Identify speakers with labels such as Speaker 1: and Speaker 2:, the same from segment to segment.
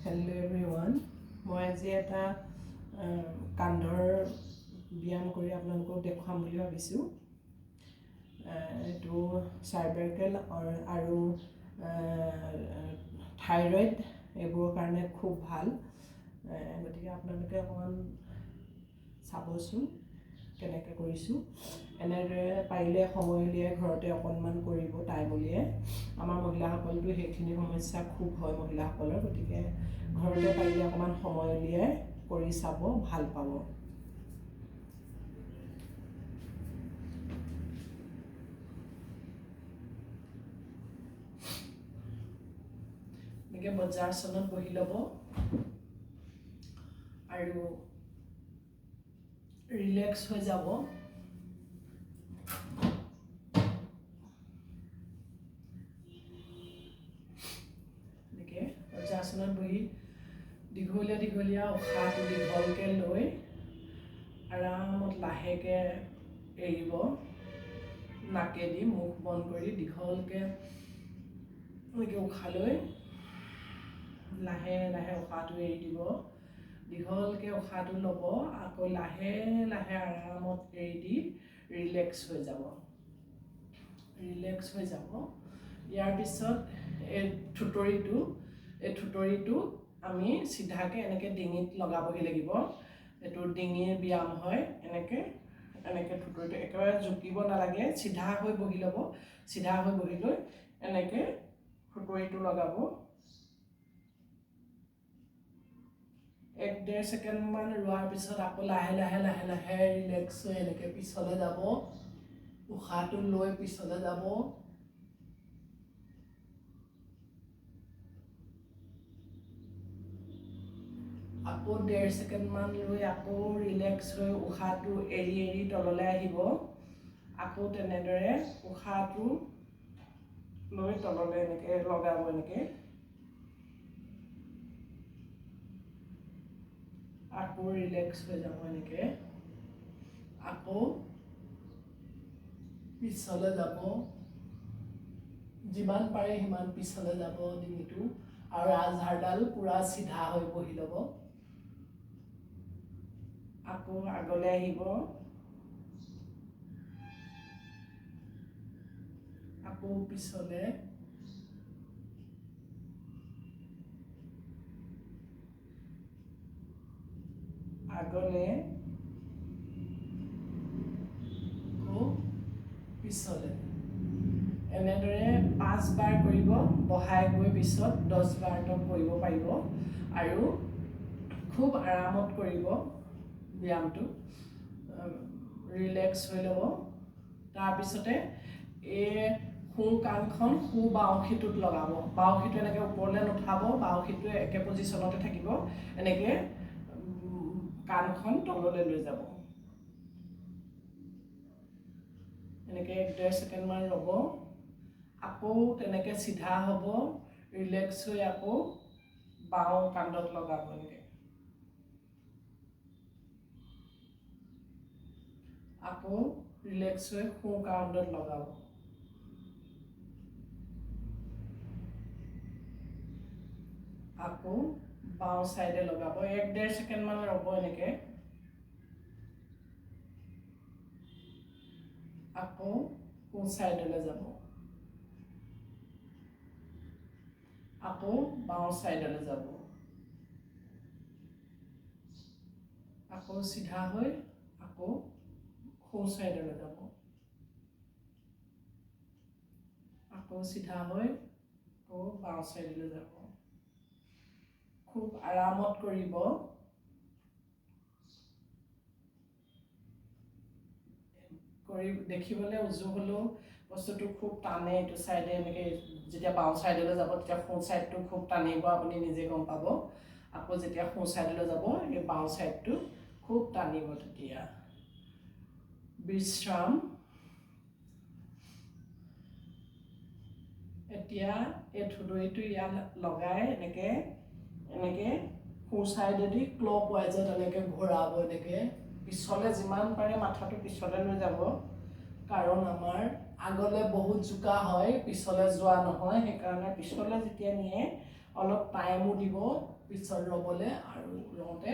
Speaker 1: Hello everyone. মই আজি এটা কান্ধৰ ব্যায়াম কৰি আপোনালোকক দেখুৱাম বুলি ভাবিছোঁ। এইটো চাৰ্ভাইকেল আৰু থাইৰয়েড এইবোৰৰ কাৰণে খুব ভাল। গতিকে আপোনালোকে অকণমান চাবচোন কেনেকৈ কৰিছোঁ। এনেদৰে পাৰিলে সময় উলিয়াই ঘৰতে অকণমান কৰিব টাইম উলিয়াই। আমাৰ মহিলাসকলতো সেইখিনি সমস্যা খুব হয় মহিলাসকলৰ, গতিকে ঘৰতে পাৰিলে অকণমান সময় উলিয়াই কৰি চাব, ভাল পাব। এনেকৈ বজ্ৰাসনত বহি ল'ব আৰু ৰিলেক্স হৈ যাব। এনেকৈ বজ্ৰাসনত বহি দীঘলীয়া উশাহটো দীঘলকৈ লৈ আৰামত লাহেকৈ এৰিব। নাকেদি মুখ বন্ধ কৰি দীঘলকৈ এনেকৈ উশাহ লৈ লাহে লাহে উশাহটো এৰি দিব। দীঘলকৈ উশাহটো ল'ব, আকৌ লাহে লাহে আৰামত এৰি দি ৰিলেক্স হৈ যাব। ইয়াৰ পিছত এই থুতৰিটো আমি চিধাকৈ এনেকৈ ডিঙিত লগাবহি লাগিব। এইটো ডিঙিৰ ব্যায়াম হয়। এনেকৈ থুতৰিটো একেবাৰে জুকিব নালাগে, চিধা হৈ বহি ল'ব। চিধা হৈ বহি লৈ এনেকৈ থুতৰিটো লগাব। 1-1.5 ছেকেণ্ডমান ৰোৱাৰ পিছত আকৌ লাহে লাহে ৰিলেক্স হৈ এনেকৈ পিছলৈ যাব। উশাহটো লৈ পিছলৈ যাব। আকৌ 1.5 ছেকেণ্ডমান লৈ আকৌ ৰিলেক্স হৈ উশাহটো এৰি তললৈ আহিব। আকৌ তেনেদৰে উশাহটো লৈ তললৈ এনেকৈ লগাব। আকৌ ৰিলেক্স হৈ যাব। আকৌ পিছলৈ যাব। যিমান পাৰে সিমান পিছলৈ যাব ডিঙিটো, আৰু ৰাজহাড়ডাল পুৰা চিধা হৈ বহি ল'ব। আকৌ আগলৈ আহিব। আকৌ পিছলৈ। আগলৈ আকৌ পিছলৈ। এনেদৰে 5 বাৰ কৰিব। বহাই গৈ পিছত 10 বাৰটো কৰিব পাৰিব। আৰু খুব আৰামত কৰিব ব্যায়ামটো। ৰিলেক্স হৈ ল'ব। তাৰপিছতে এই সোঁ কাণখন বাওঁশিটোত লগাব। বাওঁশিটো এনেকৈ ওপৰলৈ নুঠাব, বাওঁশিটো একে পজিশ্যনতে থাকিব। এনেকৈ কাণখন তললৈ লৈ যাব। এনেকৈ 1-1.5 ছেকেণ্ডমান ৰ'ব। আকৌ তেনেকৈ চিধা হ'ব। ৰিলেক্স হৈ আকৌ বাওঁ কান্ধত লগাব। আকৌ ৰিলেক্স হৈ সোঁ কান্ধত লগাব। আকৌ বাওঁ চাইডে লগাব। 1-1.5 ছেকেণ্ডমান ৰ'ব এনেকৈ। আকৌ সোঁ চাইডলৈ যাব। আকৌ বাওঁ চাইডলৈ যাব। আকৌ চিধা হৈ আকৌ সোঁ চাইডলৈ যাব। আকৌ চিধা হৈ আকৌ বাওঁ চাইডলৈ যাব। খুব আৰামত কৰিব। দেখিবলৈ উজু হ'লেও বস্তুটো খুব টানে। এইটো চাইডে এনেকৈ যেতিয়া বাওঁ চাইডলৈ যাব তেতিয়া সোঁ চাইডটো খুব টানিব, আপুনি নিজে গম পাব। আকৌ যেতিয়া সোঁ চাইডলৈ যাব এই বাওঁ চাইডটো খুব টানিব। তেতিয়া বিশ্ৰাম। এতিয়া এই থুতৰিটো ইয়াত লগাই এনেকৈ সোঁ চাইডেদি ক্লক ৱাইজত এনেকৈ ঘূৰাব। পিছলৈ যিমান পাৰে মাথাটো পিছলৈ লৈ যাব, কাৰণ আমাৰ আগলৈ বহুত জোকা হয়, পিছলৈ যোৱা নহয়। সেইকাৰণে পিছলৈ যেতিয়া নিয়ে অলপ টাইমো দিব পিছত ৰ'বলৈ আৰু ৰওঁতে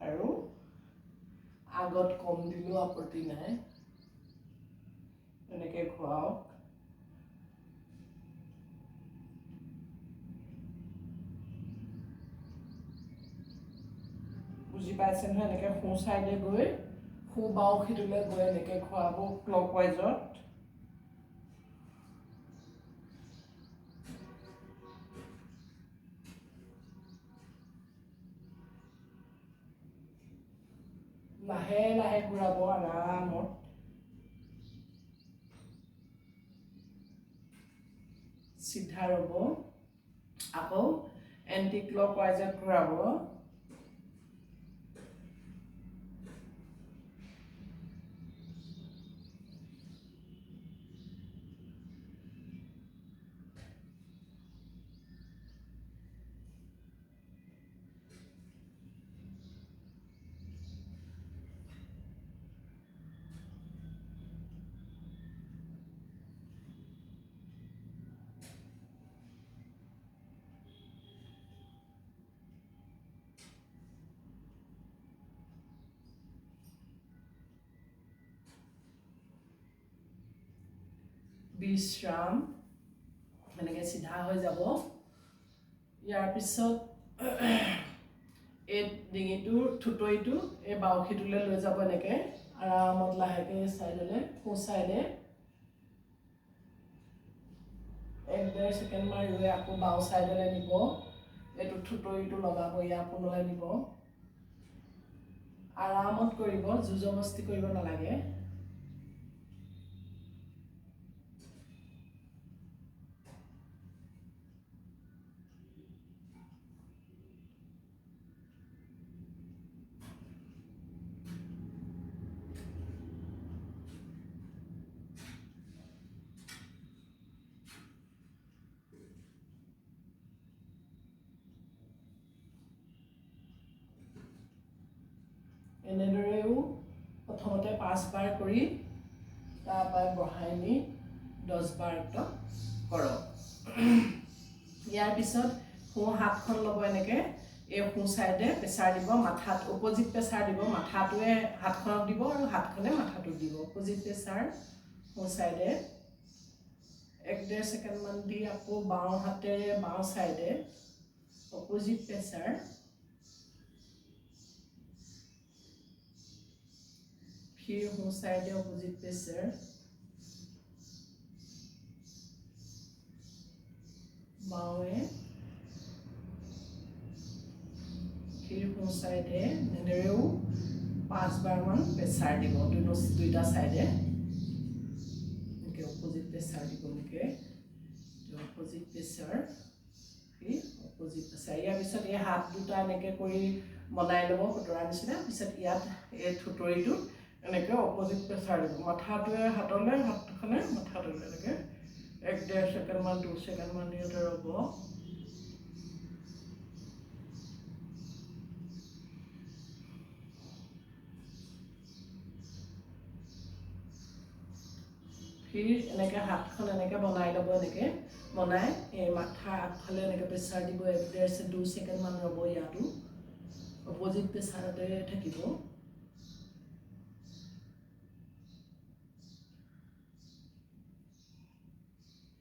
Speaker 1: আৰু আগত কম দিলেও আপত্তি নাই এনেকৈ খুৱাওক বুজি পাইছে নহয় এনেকৈ সোঁ চাইডে গৈ সোঁ বাওঁ সিটোলৈ গৈ এনেকৈ খুৱাব ক্লকৱাইজত লাহে লাহে ঘূৰাব আৰামত চিধা ৰ'ব আকৌ এণ্টি ক্লকৱাইজত ঘূৰাব বিশ্ৰাম এনেকৈ চিধা হৈ যাব ইয়াৰ পিছত এই ডিঙিটোৰ থুতৰিটো এই বাউসীটোলৈ লৈ যাব এনেকৈ আৰামত লাহেকৈ চাইডলৈ সোঁ চাইডে 1-1.5 ছেকেণ্ডমান ৰৈ আকৌ বাওঁ চাইডলৈ নিব এইটো থুতৰিটো লগাব ইয়াৰ পোনলৈ নিব আৰামত কৰিব জোৰ জবস্তি কৰিব নালাগে এনেদৰেও প্ৰথমতে 5 বাৰ কৰি তাৰপৰা বঢ়াই নি 10 বাৰটো কৰক ইয়াৰ পিছত সোঁ হাতখন ল'ব এনেকৈ এই সোঁ চাইডে প্ৰেছাৰ দিব মাথাত অপজিট প্ৰেছাৰ দিব মাথাটোৱে হাতখনক দিব আৰু হাতখনে মাথাটোক দিব অপজিট প্ৰেছাৰ সোঁ চাইডে 1-1.5 ছেকেণ্ডমান দি আকৌ বাওঁ হাতেৰে বাওঁ চাইডে অপজিট প্ৰেছাৰ फिर सों साइडे ऑपोजिट प्रेशर बावे फिर सों साइडे नेरेও 5 बार मान प्रेशर দিব দুইটা সাইডে একে অপোজিট প্রেসার দিব একে অপোজিট প্রেসার ফির অপোজিট প্রেসার ইয়াৰ পিছত এই হাত দুটা এনেকে কৰি বনাই লব ফটোৰা নিচিনা পিছত ইয়াত এই থুতৰিটো এনেকৈ অপোজিট প্ৰেছাৰ দিব মাথাটোৱে হাতলৈ হাতখনে মাথাটোলৈ এনেকৈ 1-1.5 ছেকেণ্ডমান 2 ছেকেণ্ডমান ইয়াতে ৰ'ব ফিৰ এনেকৈ হাতখন এনেকৈ বনাই ল'ব এনেকৈ বনাই এই মাথা আগফালে এনেকৈ প্ৰেছাৰ দিব 1-2 ছেকেণ্ডমান ৰ'ব ইয়াতো অপোজিট প্ৰেছাৰতে থাকিব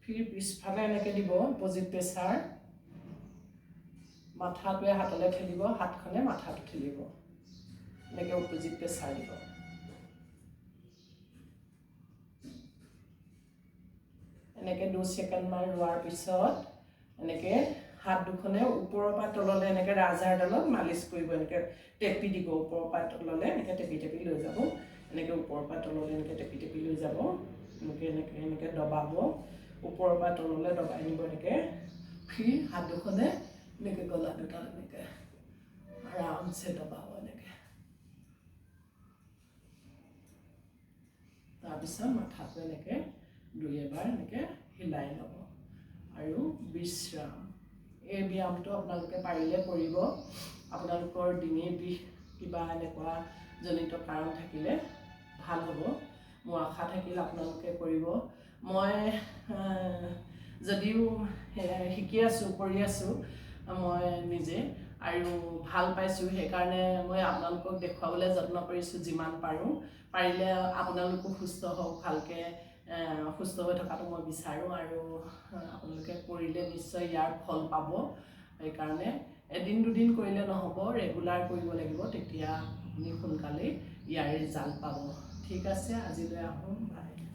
Speaker 1: फिर पिछफाले এনেকৈ দিব অপোজিট প্ৰেছাৰ মাথাটোৱে হাতলৈ ঠেলিব হাতখনে মাথাটো ঠেলিব এনেকৈ অপোজিট প্ৰেছাৰ দিব এনেকৈ 2 ছেকেণ্ডমান ৰোৱাৰ পিছত এনেকৈ হাত দুখনে ওপৰৰ পৰা তললৈ এনেকৈ ৰাজহাড়ডালত মালিচ কৰিব এনেকৈ টেপি দিব ওপৰৰ পৰা তললৈ এনেকৈ টেপি টেপি লৈ যাব এনেকৈ ওপৰৰ পৰা তললৈ এনেকৈ টেপি টেপি লৈ যাব এনেকৈ দবাব ওপৰৰ পৰা তললৈ দবাই নিব এনেকৈ ফিৰ হাত দুখনে এনেকৈ গলা দুটা এনেকৈ আৰামছে দবাব এনেকৈ তাৰপিছত মাথাটো এনেকৈ 2 বাৰ এনেকৈ হিলাই ল'ব আৰু বিশ্ৰাম এই ব্যায়ামটো আপোনালোকে পাৰিলে কৰিব আপোনালোকৰ ডিঙিৰ বিষ কিবা এনেকুৱা জনিত কাৰণ থাকিলে ভাল হ'ব মোৰ আশা থাকিলে আপোনালোকে কৰিব মই যদিও শিকি আছোঁ কৰি আছোঁ মই নিজে আৰু ভাল পাইছোঁ সেইকাৰণে মই আপোনালোকক দেখুৱাবলৈ যত্ন কৰিছোঁ যিমান পাৰোঁ পাৰিলে আপোনালোকো সুস্থ হওক ভালকৈ সুস্থ হৈ থকাটো মই বিচাৰোঁ আৰু আপোনালোকে কৰিলে নিশ্চয় ইয়াৰ ফল পাব সেইকাৰণে এদিন দুদিন কৰিলে নহ'ব ৰেগুলাৰ কৰিব লাগিব তেতিয়া আপুনি সোনকালেই ইয়াৰ ৰিজাল্ট পাব ঠিক আছে আজিলৈ আহোঁ বাই